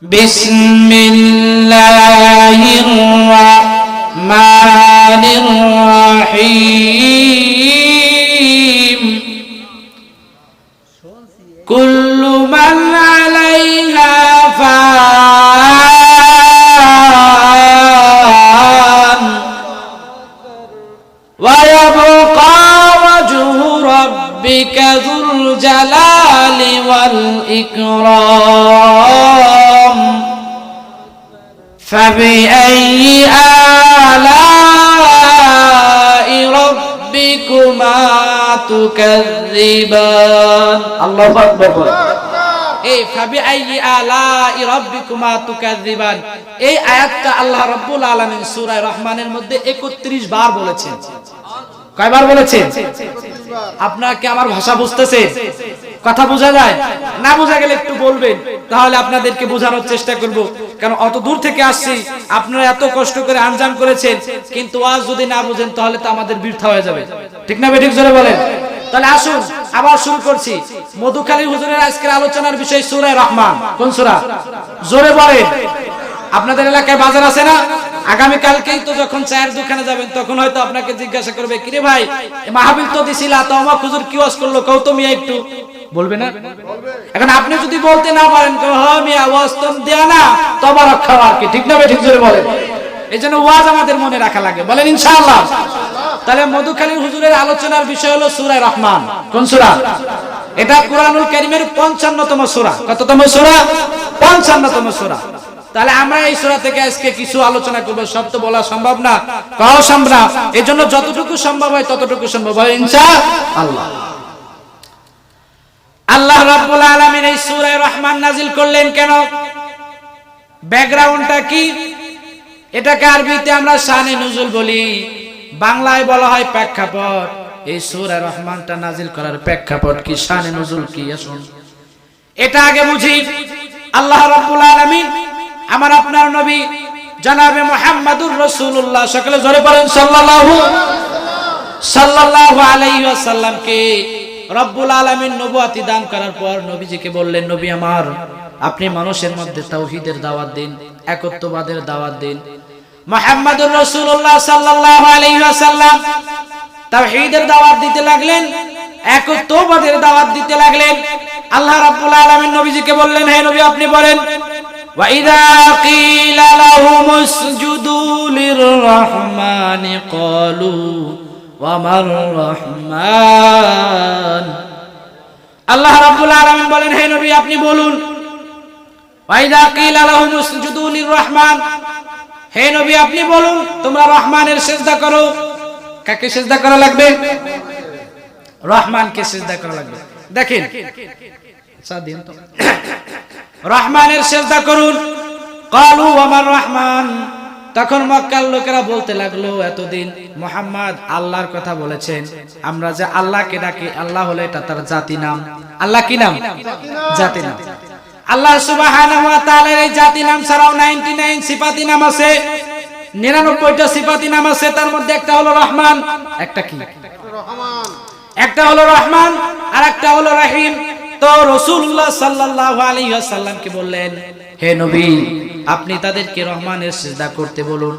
বিসমিল্লাহির রহমানির রহিম কুল্লু মান আলাইহা ফান ওয়া ইয়াবকা ওয়াজহু রাব্বিকা যুল জালালি ওয়াল ইকরাম ফাবিআইয়ি আলাই রাব্বিকুমা তুকাযযিবান। আল্লাহু আকবার। এই ফাবিআইয়ি আলাই রাব্বিকুমা তুকাযযিবান, এই আয়াতটা আল্লাহ রাব্বুল আলামিন সূরা রহমানের মধ্যে 31 বার বলেছেন। কয়বার বলেছেন? আপনারা কি আমার ভাষা বুঝতেছেন? কথা বোঝা যায়? না বোঝা গেলে একটু বলবেন, তাহলে আপনাদেরকে বোঝানোর চেষ্টা করব। কারণ অত দূর থেকে আসছি, আপনারা এত কষ্ট করে আঞ্জাম করেছেন, কিন্তু ওয়াজ যদি না বুঝেন তাহলে তো আমাদের বৃথা হয়ে যাবে। ঠিক না বেঠিক জোরে বলেন? তাহলে আসুন আবার শুরু করছি। মধুখালী হুজুরের আজকের আলোচনার বিষয় সূরা রহমান। কোন সূরা? জোরে বলেন। আপনাদের এলাকায় বাজার আছে না? আগামী কালকেই তো যখন চায়ের দোকানে যাবেন তখন হয়তো আপনাকে জিজ্ঞাসা করবে, কিরে ভাই মাহফিল তো দিছিলা, তো আমার হুজুর কি ওয়াজ করলো কও তো মিয়া একটু, বলবে না? এখন আপনি যদি বলতে না পারেন হ্যাঁ মিয়া ওয়াজ তো দেয়া না, তবা রক্ষা আর কি। ঠিক না ঠিক জোরে বলেন। এইজন্য ওয়াজ আমাদের মনে রাখা লাগে, বলেন ইনশাআল্লাহ। তাহলে মধুখালী হুজুরের আলোচনার বিষয় হলো সূরা রহমান। কোন সূরা? এটা কুরআনুল কারীমের 55তম সূরা। কততম সূরা? 55তম সূরা। তাহলে আমরা এই সূরা থেকে আজকে কিছু আলোচনা করব। সব তো বলা সম্ভব না, কও সম্ভব না। এজন্য যতটুকু সম্ভব হয় ততটুকু সম্ভব হয় ইনশাআল্লাহ। আল্লাহ রাব্বুল আলামিন এই সূরা রহমান নাজিল করলেন কেন? ব্যাকগ্রাউন্ডটা কি? এটাকে আরবিতে আমরা শানে নুজুল বলি, বাংলায় বলা হয় প্রেক্ষাপট। এই সূরা রহমানটা নাজিল করার প্রেক্ষাপট কি, শানে নুজুল কি, আসুন এটা আগে বুঝি। আল্লাহ রাব্বুল আলামিন আমার আপনার নবী জনাবে মুহাম্মাদুর রাসূলুল্লাহ, সকলে জোরে বলেন সাল্লাল্লাহু আলাইহি ওয়াসাল্লামকে রব্বুল আলামিন নবুয়তি দান করার পর নবীজিকে বললেন, নবী আমার, আপনি মানুষের মধ্যে তাওহীদের দাওয়াত দিন, একত্ববাদের দাওয়াত দিন। মুহাম্মাদুর রাসূলুল্লাহ সাল্লাল্লাহু আলাইহি ওয়াসাল্লাম তাওহীদের দাওয়াত দিতে লাগলেন, একত্ববাদের দাওয়াত দিতে লাগলেন। আল্লাহ রাব্বুল আলামিন নবীজিকে বললেন, হে নবী আপনি বলেন, ওয়া ইযা কিলা লাহুম উসজুদু লিররহমানি ক্বালু ওয়া মার রহমান। আল্লাহ রাব্বুল আলামিন বলেন, হে নবী আপনি বলুন, ওয়া ইযা কিলা লাহুম উসজুদু লিররহমান, হে নবী আপনি বলুন তোমরা রহমানের সিজদা করো। কাকে সিজদা করা লাগবে? রহমানকে সিজদা করা লাগবে। দেখেন সাদিন তো রহমানের সিজদা করুন। ক্বালু ওয়া মার রহমান। তখন মক্কার লোকেরা বলতে লাগলো, এতদিন মুহাম্মদ আল্লাহর কথা বলেছেন, আমরা যে আল্লাহকে ডাকি, আল্লাহ হলো এটা তার জাতি নাম। আল্লাহ কি নাম? জাতি নাম। আল্লাহ সুবহানাহু ওয়া তাআলার এই জাতি নাম ছাড়াও 99 সিফাতি নাম আছে, 99টা সিফাতি নাম আছে। তার মধ্যে একটা হলো রহমান, একটা কি? রহমান। একটা হলো রহমান আর একটা হলো রহিম। তো রাসূলুল্লাহ সাল্লাল্লাহু আলাইহি ওয়াসাল্লামকে বললেন, হে নবী আপনি তাদেরকে রহমানের সিজদা করতে বলুন।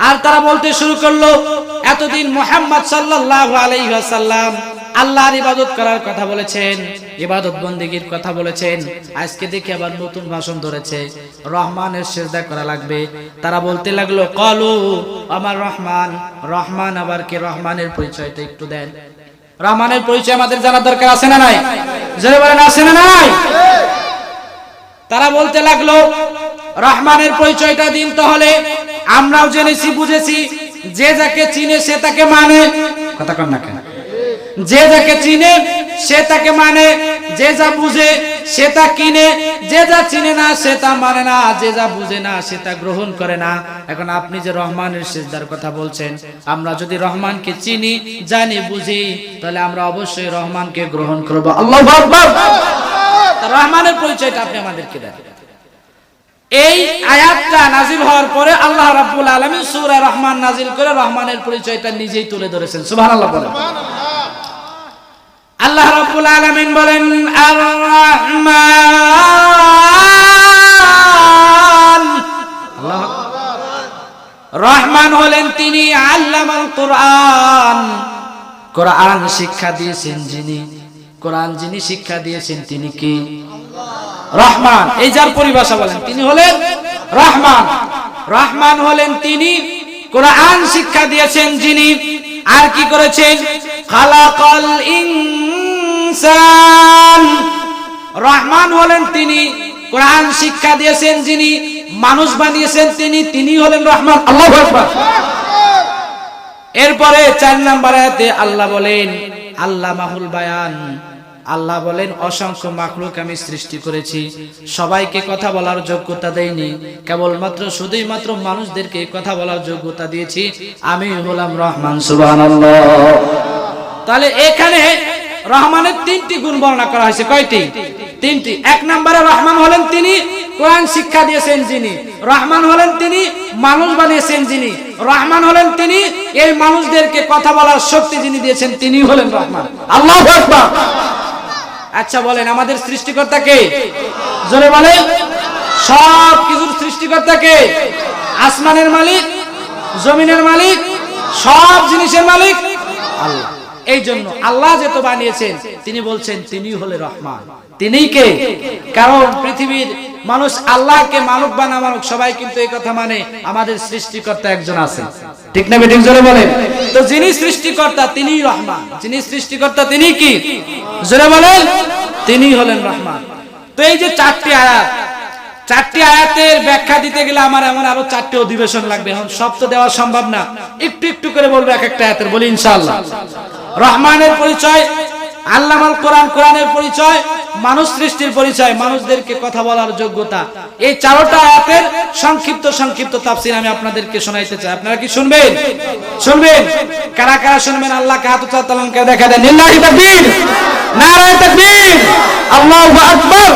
আর তারা বলতে শুরু করলো, এতদিন মুহাম্মদ সাল্লাল্লাহু আলাইহি ওয়াসাল্লাম আল্লাহর ইবাদত করার কথা বলেছেন, ইবাদত বন্দেগীর কথা বলেছেন, আজকে দেখি আবার নতুন ভাষণ ধরেছে, রহমানের সিজদা করা লাগবে। তারা বলতে লাগলো, ক্বালু আমার রহমান। রহমান আবার কি? রহমানের পরিচয়টা একটু দেন। রহমানের পরিচয় আমাদের জানার দরকার আছে না নাই? জোরে বলেন আছে না নাই? তারা বলতে লাগলো, রহমানের পরিচয়টা দিন। তাহলে আমরাও জেনেছি বুঝেছি, যে যাকে চিনে সে তাকে মানে। কথা কন না কেন? যে যাকে চিনে সে তাকে মানে, যে যা বুঝে সে তা কিনে, যে যা চিনে না সে তা মানে না, যে যা বুঝে না সে তা গ্রহণ করে না। এখন আপনি যে রহমানের সিজদার কথা বলছেন, আমরা যদি রহমানকে চিনি, জানি, বুঝি, তাহলে আমরা অবশ্যই রহমানকে গ্রহণ করব। আল্লাহু আকবার। রহমানের পরিচয়টা আপনি আমাদেরকে দেন। এই আয়াতটা নাজিল হওয়ার পরে আল্লাহ রাব্বুল আলামিন সূরা রহমান নাজিল করে রহমানের পরিচয়টা নিজেই তুলে ধরেছেন। সুবহানাল্লাহ বলেন। আল্লাহ রাব্বুল আলামিন বলেন, আর রহমান রহমান হলেন তিনি আল্লামাল কোরআন, কোরআন শিক্ষা দিয়েছেন যিনি, কোরআন যিনি শিক্ষা দিয়েছেন তিনি কি? রহমান। এই যার পরিভাষা বলেন তিনি হলেন রহমান। রহমান হলেন তিনি, কোরআন শিক্ষা দিয়েছেন যিনি, আর কি করেছেন? খালাকাল ইনসান। রহমান হলেন তিনি, কোরআন শিক্ষা দিয়েছেন যিনি, মানুষ বানিয়েছেন তিনি হলেন রহমান। আল্লাহু আকবার। এরপরে 4 নম্বর আয়াতে আল্লাহ বলেন আল্লামাহুল বায়ান, আল্লাহ বলেন অসংখ্য মাখলুক আমি সৃষ্টি করেছি, সবাইকে কথা বলার যোগ্যতা দেইনি, কেবলমাত্র শুধুই মাত্র মানুষদেরকে কথা বলার যোগ্যতা দিয়েছি, আমি হলাম রহমান। সুবহানাল্লাহ। তাহলে এখানে রহমানের 3টি গুণ বর্ণনা করা হয়েছে। কয়টি? 3টি। 1 নম্বরে রহমান হলেন তিনি, কোরআন শিক্ষা দিয়েছেন যিনি, রহমান হলেন তিনি, মানুষ বানিয়েছেন যিনি, রহমান হলেন তিনি, এই মানুষদেরকে কথা বলার শক্তি যিনি দিয়েছেন তিনি হলেন রহমান। আল্লাহু আকবার। আচ্ছা বলেন আমাদের সৃষ্টিকর্তা কে? জোরে বলেন। সব কিছুর সৃষ্টিকর্তা কে? আসমানের মালিক, জমিনের মালিক, সব জিনিসের মালিক আল্লাহ। এই জন্য আল্লাহ যেত বানিয়েছেন তিনি বলছেন তিনি হলেন রহমান। তিনিই কে? কারণ পৃথিবীর মানুষ আল্লাহকে মানুক বা না মানুক সবাই কিন্তু এই কথা মানে আমাদের সৃষ্টিকর্তা একজন আছেন, ঠিক না বেঠিক? জোরে বলেন। তো যিনি সৃষ্টিকর্তা তিনিই রহমান, যিনি সৃষ্টিকর্তা তিনি কি? জোরে বলেন। তিনিই হলেন রহমান। তো এই যে 4টি আয়াত, 4টি আয়াতের ব্যাখ্যা দিতে গেলে আমার এমন আরো 4টি অধিবেশন লাগবে, এখন সব তো দেওয়া সম্ভব না, একটু একটু করে বলবো এক একটা আয়াতের। বলি ইনশাআল্লাহ। রহমানের পরিচয়, আল্লামাল কোরআন, কোরআনের পরিচয়, মানুষ সৃষ্টির পরিচয়, মানুষদেরকে কথা বলার যোগ্যতা। এই 4টা আয়াতের সংক্ষিপ্ত তাফসীর আমি আপনাদেরকে শোনাইতে চাই। আপনারা কি শুনবেন? শুনবেন? কারা কারা শুনবেন? আল্লাহকে হাত উঁচা তালানকে দেখা দেন। লিল্লাহি তাকবীর, নারায়ে তাকবীর, আল্লাহু আকবার।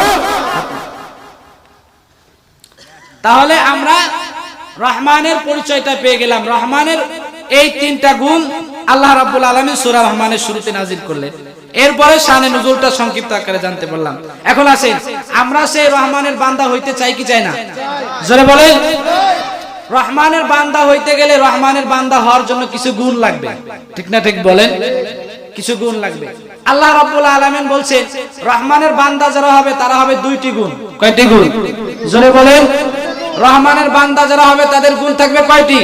তাহলে আমরা রহমানের পরিচয়টা পেয়ে গেলাম। রহমানের এই 3টা গুণ আল্লাহ রাব্বুল আলামিন সূরা রহমানের শুরুতে নাযিল করলেন। এরপরে শানে নুজুলটা সংক্ষিপ্ত আকারে জানতে পারলাম। এখন আসেন আমরা সেই রহমানের বান্দা হইতে চাই কি চাই না? জোরে বলেন। রহমানের বান্দা হইতে গেলে রহমানের বান্দা হওয়ার জন্য কিছু গুণ লাগবে, ঠিক না ঠিক বলেন? কিছু গুণ লাগবে। আল্লাহ রাব্বুল আলামিন বলছেন রহমানের বান্দা যারা হবে তারা হবে 2টি গুণ। কয়টি গুণ? জোরে বলেন। রহমানের বান্দা যারা হবে তাদের গুণ থাকবে কয়টি?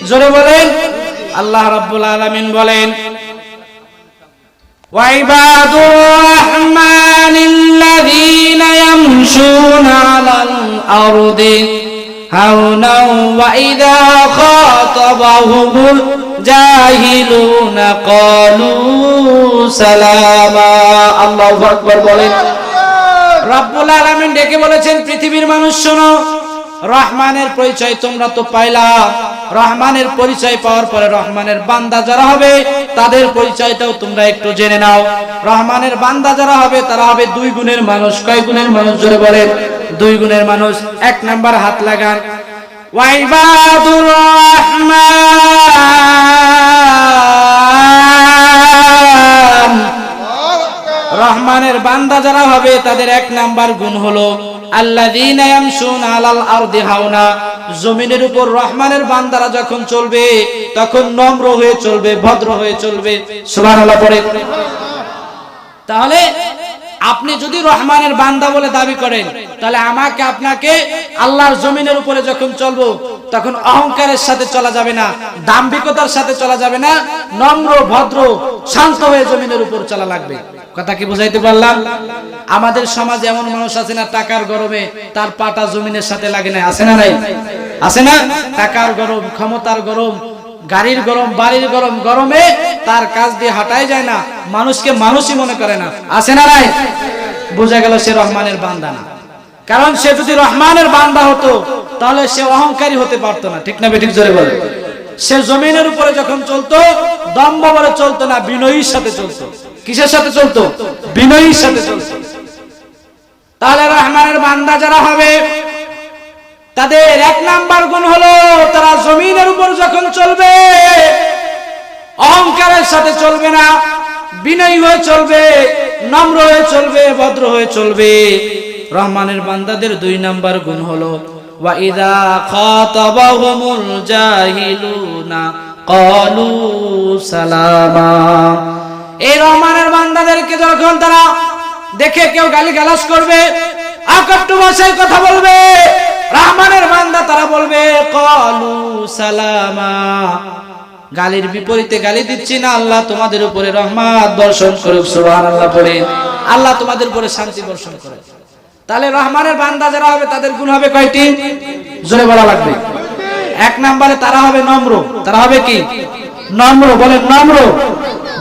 জোরে বলেন। আল্লাহ রাব্বুল আলামিন বলেন ওয়াইবাদুর রাহমানিল্লাযীনা ইয়ামশুনা আলাল আরদি হাওনা ওয়া ইযা খাতাবাহুমুল জাহিলুনা ক্বালু সালামা। আল্লাহু আকবার বলেন। রাব্বুল আলামিন ডেকে বলেছেন পৃথিবীর মানুষ শোনো, রহমানের পরিচয় তোমরা তো পাইলা, রহমানের পরিচয় পাওয়ার পরে রহমানের বান্দা যারা হবে তাদের পরিচয়টাও তোমরা একটু জেনে নাও। রহমানের বান্দা যারা হবে তারা হবে 2 গুণের মানুষ। কয় গুণের মানুষ? জোরে বলেন। 2 গুণের মানুষ। 1 নাম্বার হাত লাগান। ওয়াইবাদুর রহমান, রহমানের বান্দা যারা হবে তাদের 1 নাম্বার গুণ হলো আল্লাযীনা ইয়ামশুনা আলাল আরদি হাওনা, জমিনের উপর রহমানের বান্দারা যখন চলবে তখন নম্র হয়ে চলবে, ভদ্র হয়ে চলবে। সুবহানাল্লাহ পড়ে। তাহলে আপনি যদি রহমানের বান্দা বলে দাবি করেন তাহলে আমাকে আপনাকে আল্লাহর জমিনের উপরে যখন চলবো তখন অহংকারের সাথে চলা যাবে না, দাম্ভিকতার সাথে চলা যাবে না, নম্র ভদ্র শান্ত হয়ে জমিনের উপর চলা লাগবে। কথা কি বুঝাইতে পারলাম? আমাদের সমাজে এমন মানুষ আছে না টাকার গরমে তার পাটা জমিনের সাথে লাগে না, আছে না নাই? আছে না? টাকার গরম, ক্ষমতার গরম, গাড়ির গরম, বাড়ির গরম, গরমে তার কাজ দিয়ে হাঁটাই যায় না, মানুষকে মানুষই মনে করে না, আছে না নাই? বোঝা গেল সে রহমানের বান্দা না। কারণ সে যদি রহমানের বান্দা হতো তাহলে সে অহংকারী হতে পারতো না, ঠিক না বেঠিক? জোরে বলে। সে জমিনের উপরে যখন চলতো দম্ভ বলে চলতো না, বিনয়ীর সাথে চলতো। কিসের সাথে চলতো? বিনয়ীর সাথে চলতো। তাহলে রহমানের বান্দা যারা হবে তাদের 1 নাম্বার গুণ হলো তারা জমিনের উপর যখন চলবে অহংকারের সাথে চলবে না, বিনয়ী হয়ে চলবে, নম্র হয়ে চলবে, ভদ্র হয়ে চলবে। রহমানের বান্দাদের 2 নাম্বার গুণ হলো ওয়া ইযা খাতাবাহুমুল জাহিলুনা ক্বালু সালামা। এই রহমানের বান্দাদেরকে যখন তারা দেখে কেউ গালিগালাজ করবে, আকট্টু ভাষায় কথা বলবে, রহমানের বান্দা তারা বলবে ক্বালু সালামা, গালির বিপরীতে গালি দিচ্ছি না, আল্লাহ তোমাদের উপরে রহমত বর্ষণ করুক, সুবহানাল্লাহ বলেন, আল্লাহ তোমাদের উপরে শান্তি বর্ষণ করে। তাহলে রহমানের বান্দা যারা হবে তাদের গুণ হবে কয়টি? জোরে বলা লাগবে। এক নম্বরে তারা হবে নম্র। তারা হবে কি? নম্র। বলেন নম্র,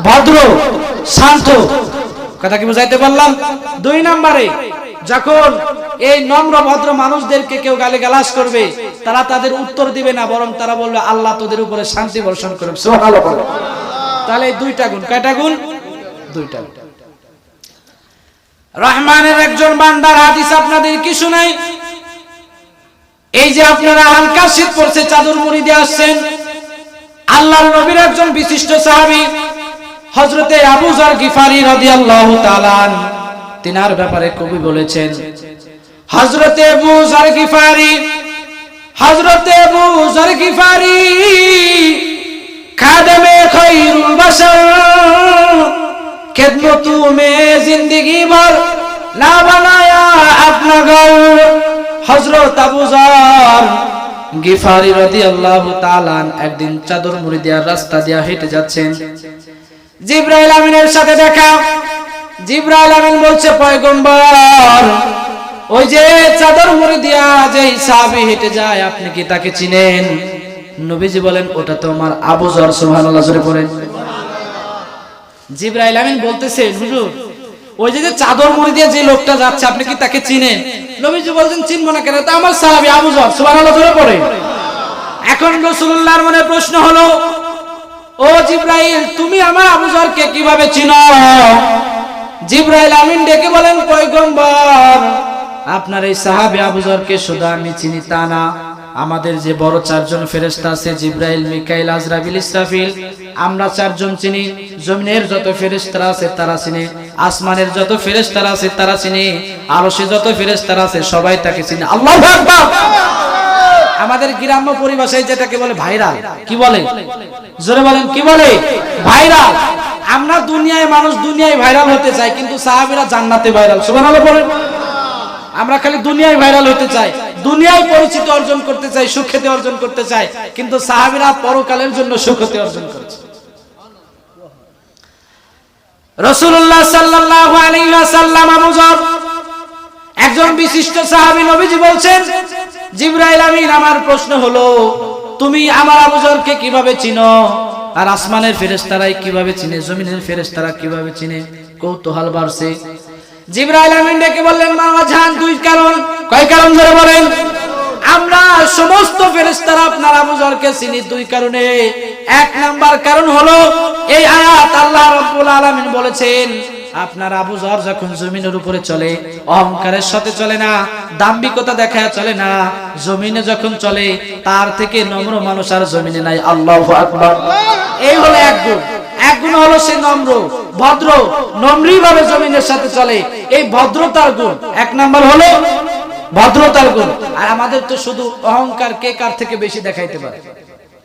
ভদ্র, শান্ত। কথা কি বুঝাইতে পারলাম? দুই নম্বরে যখন এই নম্র ভদ্র মানুষদেরকে কেউ গালিগালাজ করবে, তারা তাদের উত্তর দিবে না, বরং তারা বলবে আল্লাহ তোদের উপরে শান্তি বর্ষণ করুক, সুবহানাল্লাহ। তাহলে এই দুইটা গুণ। কয়টা গুণ? দুইটা। রহমানের একজন বান্দার হাদিস আপনাদের কি শুনাই? এই যে আপনারা হালকা শীত পড়ছে, চাদর মুড়ি দিয়ে আসছেন, আল্লাহর নবীর একজন বিশিষ্ট সাহাবী হযরতে আবু যর গিফারি রাদিয়াল্লাহু তাআলা তিনার ব্যাপারে কবি বলেছেন, হযরতে আবু যর গিফারি, হযরতে আবু যর গিফারি খাদেমে খায়রুল বাশার, খিদমতু মে জিंदगी भर না বানায়া আপনা ঘর। হযরত আবু যর গিফারি রাদিয়াল্লাহু তাআলা একদিন চাদর মুড়ি দিয়ে রাস্তা দিয়ে হেঁটে যাচ্ছেন, জিবরাইল আমিনের সাথে দেখা। জিবরাইল আমিন বলছে, পয়গম্বর, ওই যে চাদর মুড়ি দিয়া যেই সাহাবী হেঁটে যায় আপনি কি তাকে চিনেন? নবীজি বলেন, ওটা তো আমার আবু যর। সুবহানাল্লাহ জোরে পড়েন। জিবরাইল আমিন বলতেছে, হুজুর, ওই যে চাদর মুড়ি দিয়ে যে লোকটা যাচ্ছে আপনি কি তাকে চিনেন? নবীজি বলছেন, চিনব না কেন, তো আমার সাহাবী আবু যর। সুবহানাল্লাহ জোরে পড়ে। এখন রাসূলুল্লাহর মনে প্রশ্ন হলো, ও জিবরাইল, তুমি আমার আবু যরকে কিভাবে চিনো? জিবরাইল আমিন ডেকে বলেন, পয়গম্বর, আপনার এই সাহাবী আবু যরকে শুধু আমি চিনি তা না, আমাদের যে বড় চারজন ফেরেশতা আছে, জিবরাইল, মিকাইল, আজরাইল, ইসরাফিল, আমরা চারজন চিনি। জমিনের যত ফেরেশতারা আছে তারা চিনে, আসমানের যত ফেরেশতারা আছে তারা চিনে, আরশে যত ফেরেশতারা আছে সবাই তাকে চিনে। আল্লাহু আকবার। আমাদের গ্রাম্য পরিভাষায় যেটাকে বলে ভাইরাল। কি বলে? জোরে বলেন, কি বলে? ভাইরাল। আমরা দুনিয়ায় মানুষ, দুনিয়ায় ভাইরাল হতে চাই, কিন্তু সাহাবীরা জান্নাতে ভাইরাল। সুবহানাল্লাহ বলেন। আমরা খালি দুনিয়ায় ভাইরাল হতে চাই, দুনিয়ায় পরিচিতি অর্জন করতে চাই, সুখ্যাতি অর্জন করতে চাই, কিন্তু সাহাবীরা পরকালের জন্য সুখ্যাতি অর্জন করেছে। রাসূলুল্লাহ সাল্লাল্লাহু আলাইহি ওয়াসাল্লাম আবু যর একজন বিশিষ্ট সাহাবী। নবীজি বলছেন, জিবরাইল আমিন, আমার প্রশ্ন হলো, তুমি আমার আবু যরকে কিভাবে চিনো? আর আসমানের ফেরেশতারাই কিভাবে চিনে, জমিনের ফেরেশতারা কিভাবে চিনে? কৌতূহল বাড়ছে। জিবরাইল আমিন ডেকে বললেন, মামা জান, দুই কারণ। কয় কারণ ধরে বলেন? আমরা সমস্ত ফেরেশতারা আপনার আবু যরকে চিনি দুই কারণে। এক নাম্বার কারণ হলো, এই আয়াত আল্লাহ রাব্বুল আলামিন বলেছেন, আপনার আবু যর যখন জমিনের উপরে চলে অহংকারের সাথে চলে না, দাম্ভিকতা দেখায় চলে না, জমিনে যখন চলে তার থেকে নম্র মানুষ আর জমিনে নাই। আল্লাহু আকবার। এই হলো এক গুণ। এক গুণ হলো সে নম্র, ভদ্র, নম্রী ভাবে জমিনের সাথে চলে, এই ভদ্রতার গুণ। এক নাম্বার হলো ভদ্রতার গুণ। আর আমাদের তো শুধু অহংকার, কে কার থেকে বেশি দেখাইতে পারে,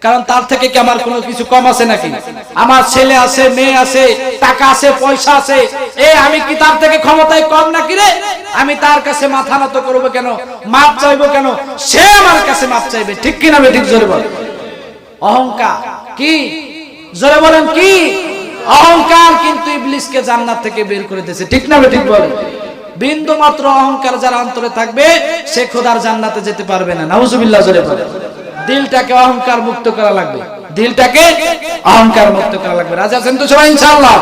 কারণ তার থেকে কি আমার কোনো কিছু কম আছে নাকি? আমার ছেলে আছে, মেয়ে আছে, টাকা আছে, পয়সা আছে, আমি কি তার থেকে ক্ষমতায় কম নাকি রে? আমি তার কাছে মাথা নত করবো কেন, মাপ চাইবো কেন? সে আমার কাছে মাপ চাইবে। ঠিক কিনা? ঠিক জোরে বল। অহংকার কি? জোরে বলেন কি? অহংকার কিন্তু ইবলিসকে জান্নাত থেকে বের করে দিয়েছে। ঠিক না? ঠিক বলেন। বিন্দু মাত্র অহংকার যার অন্তরে থাকবে সে খোদার জান্নাতে যেতে পারবে না। নাউজুবিল্লাহ জোরে বলেন। দিলটাকে অহংকার মুক্ত করা লাগবে, দিলটাকে অহংকার মুক্ত করা লাগবে। রাজি আছেন তো সবাই ইনশাআল্লাহ?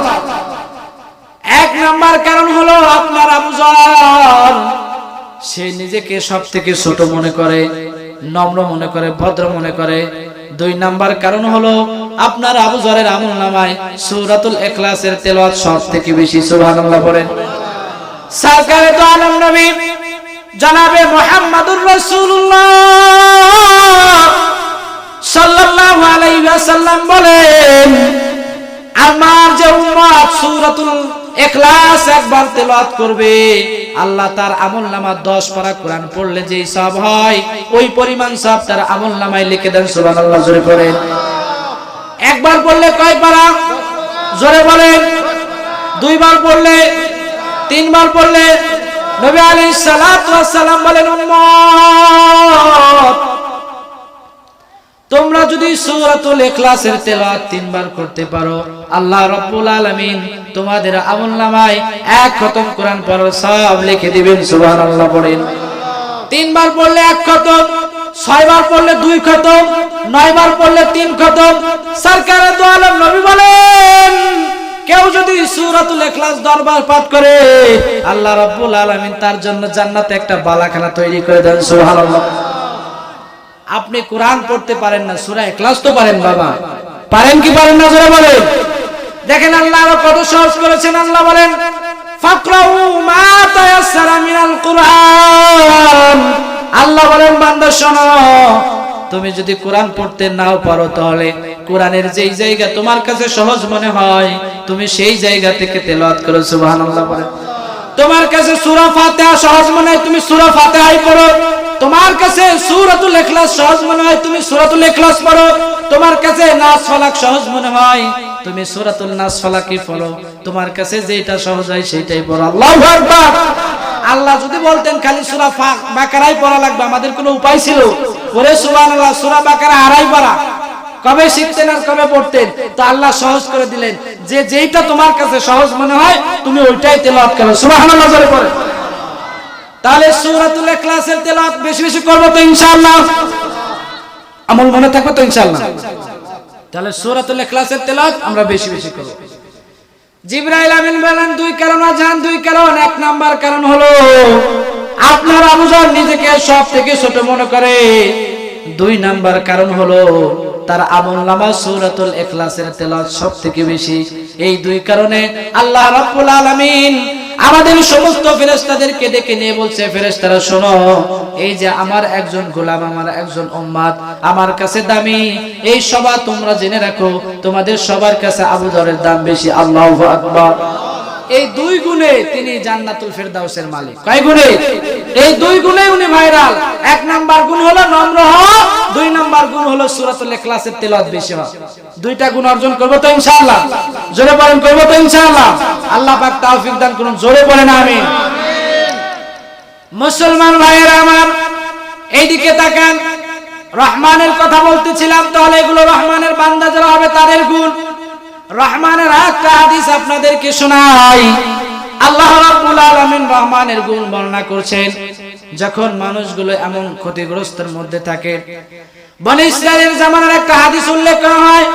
এক নাম্বার কারণ হলো আপনার আবু যর, সে নিজেকে সব থেকে ছোট মনে করে, নম্র মনে করে, ভদ্র মনে করে। দুই নাম্বার কারণ হলো আপনার আবু যরের আমলনামায় সূরাতুল ইখলাসের তেলাওয়াত সব থেকে বেশি। সুবহানাল্লাহ বলেন। সরকারে তো আলম নবী জনাবে মুহাম্মদুর রাসূলুল্লাহ সাল্লাল্লাহু আলাইহি ওয়াসাল্লাম বলেন, আমার যে উম্মত সূরাতুল ইখলাস একবার তেলাওয়াত করবে, আল্লাহ তার আমলনামা 10 পারা কোরআন পড়লে যেই সওয়াব হয় ওই পরিমাণ সওয়াব তার আমলনামায় লিখে দেন। সুবহানাল্লাহ জোরে পড়েন। একবার পড়লে কয় পারা? জোরে বলেন। দুইবার পড়লে, তিনবার পড়লে? নবী আলাইহিস সালাতু ওয়াস সালাম বলেন, উম্মত তোমরা যদি সূরাতুল ইখলাসের তেলাওয়াত 3 বার করতে পারো, আল্লাহ রাব্বুল আলামিন তোমাদের আমলনামায় 1 খতম কোরআন পড়ার সওয়াব লিখে দিবেন। সুবহানাল্লাহ পড়েন। 3 বার পড়লে 1 খতম, 6 বার পড়লে 2 খতম, 9 বার পড়লে 3 খতম। সরকারে দু আলম নবী বলেন, কেউ যদি সূরাতুল ইখলাস 10 বার পাঠ করে, আল্লাহ রাব্বুল আলামিন তার জন্য জান্নাতে একটা বালাখানা তৈরি করে দেন। সুবহানাল্লাহ। আপনি কোরআন পড়তে পারেন না, সূরা ইখলাস তো পারেন বাবা, পারেন কি পারেন না জোরে বলেন। দেখেন আল্লাহ আরো কত সহজ করেছেন। আল্লাহ বলেন, ফাকরাউ মা তায়াসসারা মিনাল কুরআন। আল্লাহ বলেন, বান্দা শোনো, তুমি যদি কোরআন পড়তে নাও পারো তাহলে কোরআনের যেই জায়গা তোমার কাছে সহজ মনে হয় তুমি সেই জায়গা থেকে তেলাওয়াত করো। সুবহানাল্লাহ বলেন। তোমার কাছে সূরা ফাতিহা সহজ মনে হয় তুমি সূরা ফাতিহাই পড়ো। তোমার কাছে সূরাতুল ইখলাস সহজ মনে হয় তুমি সূরাতুল ইখলাস পড়ো। তোমার কাছে নাস ফালাক সহজ মনে হয় তুমি সূরাতুল নাস ফালাকই পড়ো। তোমার কাছে যেটা সহজ হয় সেটাই পড়ো। আল্লাহু আকবার। আল্লাহ যদি বলতেন খালি সূরা বাকারাই পড়া লাগবে, আমাদের কোনো উপায় ছিল? ওরে সুবহানাল্লাহ, সূরা বাকারা আড়াই পারা, কবে শিখতেন আর কবে পড়তেন? তো আল্লাহ সহজ করে দিলেন, যে যেটা তোমার কাছে সহজ মনে হয় তুমি ওইটাই তেলাওয়াত করো। সুবহানাল্লাহ জোরে পড়ে। তাহলে সূরাতুল ইখলাসের তেলাওয়াত বেশি বেশি করব তো ইনশাআল্লাহ, আমল মনে থাকবে তো ইনশাআল্লাহ। তাহলে সূরাতুল ইখলাসের তেলাওয়াত আমরা বেশি বেশি করব। জিবরাইল আমিন বলেন 2 কারণ আজান, 2 কারণ। 1 নাম্বার কারণ হলো আপনার আবু জাহল নিজেকে সব থেকে ছোট মনে করে। 2 নাম্বার কারণ হলো তার আমলনামা সূরাতুল ইখলাসের তেলাওয়াত সবথেকে বেশি। এই 2 কারণে আল্লাহ রাব্বুল আলামিন আমাদের সমস্ত ফেরেশতাদেরকে ডেকে নিয়ে বলছে, ফেরেশতারা শোনো, এই যে আমার একজন গোলাম, আমার একজন উম্মত আমার কাছে দামি, এই সবার তোমরা জেনে রাখো তোমাদের সবার কাছে আবু যরের দাম বেশি। আল্লাহু আকবার। এই 2 গুণে তিনি জান্নাতুল ফেরদাউসের মালিক। কয় গুণে? এই 2 গুণে উনি ভাইরাল। 1 নাম্বার গুণ হলো নম্র হওয়া, 2 নাম্বার গুণ হলো সূরাতুল ইখলাসের তেলাওয়াত বেশি হওয়া। 2টা গুণ অর্জন করব তো ইনশাআল্লাহ। জোরে বলেন, করব তো ইনশাআল্লাহ। আল্লাহ পাক তৌফিক দান করুন। জোরে বলেন আমিন। মুসলমান ভাইয়েরা আমার, এইদিকে তাকান। রহমানের কথা বলতেছিলাম, তাহলে এগুলো রহমানের বান্দা যারা হবে তাদের গুণ। রহমানের একটা হাদিস আপনাদেরকে শোনাই। আল্লাহ রাব্বুল আলামিন রহমানের গুণ বর্ণনা করছেন। যখন মানুষগুলো এমন ক্ষতিগ্রস্তের মধ্যে থাকে, বনি ইসরাইলের জামানার একটা হাদিস উল্লেখ করা হয়।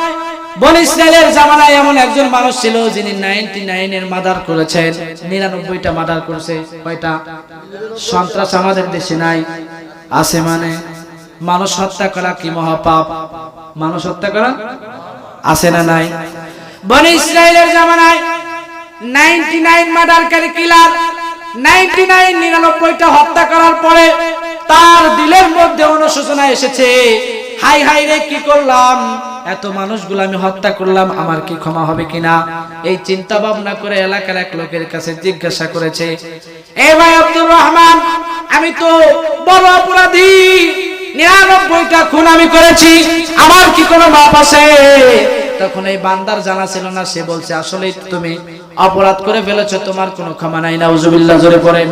বনি ইসরাইলের জামানায় এমন একজন মানুষ ছিল যিনি 99 এর মার্ডার করেছেন। 99টা মার্ডার করেছে। কয়টা? সন্ত্রাস আমাদের দেশে নাই, আছে মানে? মানুষ হত্যা করা কি মহাপাপ? মানুষ হত্যা করা আছে না নাই? বনি ইসরাইলের জামানায় 99 মার্ডারকারী কিলার, 99টা হত্যা করার পরে তার দিলের মধ্যে অনুশোচনা এসেছে, হাই হাই রে, কি করলাম, এত মানুষগুলো আমি হত্যা করলাম, আমার কি ক্ষমা হবে কিনা? এই চিন্তা ভাবনা করে এলাকার এক লোকের কাছে জিজ্ঞাসা করেছে, এ ভাই আব্দুর রহমান, আমি তো বড় অপরাধী, 99টা খুন আমি করেছি, আমার কি কোনো মাপ আছে? তখন এই বান্দার জানা ছিল না, সে বলছে, আসলে তুমি অপরাধ করে ফেলেছো, তোমার কোনো ক্ষমা নাই। নাউজুবিল্লাহ। জোরে পড়েন।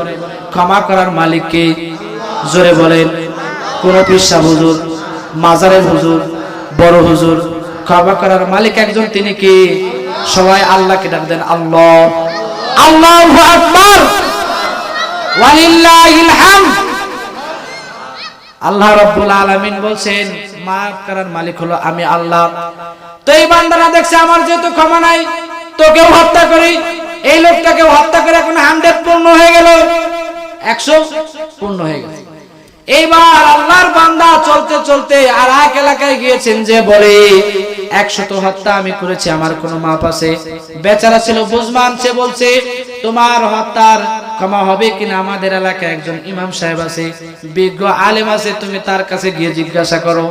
ক্ষমা করার মালিক কে? জোরে বলেন। কোন পীর সাহেব হুজুর, মাজারের হুজুর, বড় হুজুর? ক্ষমা করার মালিক একজন, তিনি কি? সবাই আল্লাহকে ডাক দেন, আল্লাহ। আল্লাহু আকবার, ওয়ালিল্লাহিল হামদ। আল্লাহ রাব্বুল আলামিন বলছেন, মাফ করার মালিক হলো আমি আল্লাহ। তো এই বান্দারা দেখছে, আমার যেহেতু ক্ষমা নাই, তোকেও হত্যা করি, এই লোকটাকে হত্যা করে এখন 100 পূর্ণ হয়ে গেল, 100 পূর্ণ হয়ে গেল। এইবার আল্লাহর বান্দা চলতে চলতে আর এক এলাকায় গিয়েছেন, যে বলে 100 হত্যা আমি করেছি, আমার কোনো মাপ আছে? বেচারা ছিল বুঝমান, সে বলছে, তোমার হত্যার ক্ষমা হবে কিনা আমাদের এলাকায় একজন ইমাম সাহেব আছে, বিজ্ঞ আলেম আছে, তুমি তার কাছে গিয়ে জিজ্ঞাসা করো।